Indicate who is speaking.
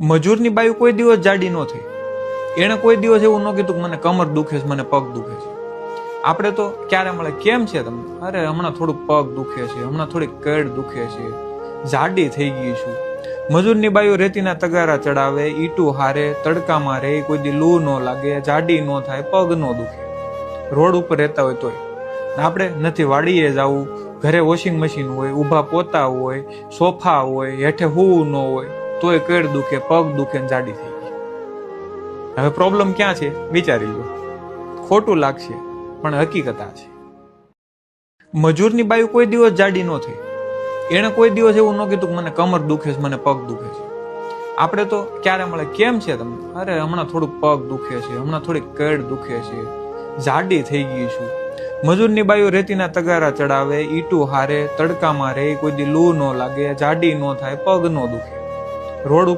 Speaker 1: મજૂરની બાયું કોઈ દિવસ જાડી ન થઈ. એણે કોઈ દિવસ એવું ન કીધું કે મને કમર દુખે છે, મને પગ દુખે છે. આપણે તો ક્યારે મળે, કેમ છે તમને? અરે હમણાં થોડુંક પગ દુખે છે, હમણાં થોડીક કેડ દુખે છે, જાડી થઈ ગઈ છું. મજૂરની બાયું રેતીના તગારા ચડાવે, ઈટું હારે, તડકામાં રહે, કોઈ દી લૂ ન લાગે, જાડી ન થાય, પગ ન દુખે. રોડ ઉપર રહેતા હોય તોય. આપણે નથી વાડીએ જવું, ઘરે વોશિંગ મશીન હોય, ઊભા પોતા હોય, સોફા હોય, હેઠે હુવું ન હોય, તોય કેડ દુખે, પગ દુખે ને જાડી થઈ ગઈ. હવે પ્રોબ્લેમ ક્યાં છે વિચારી લો. ખોટું લાગશે પણ હકીકત આ છે. મજૂરની બાયું કોઈ દિવસ જાડી ન થઈ. એણે કોઈ દિવસ એવું ન કીધું કે મને કમર દુખે છે, મને પગ દુખે છે. આપણે તો ક્યારે મળે, કેમ છે તમને? અરે હમણાં થોડુંક પગ દુખે છે, હમણાં થોડીક કેડ દુખે છે, જાડી થઈ ગઈ છું. મજૂરની બાયું રેતીના તગારા ચડાવે, ઈટું હારે, તડકામાં રહે, કોઈ દી લૂ ન લાગે, જાડી ન થાય, પગ ન દુખે. રોડ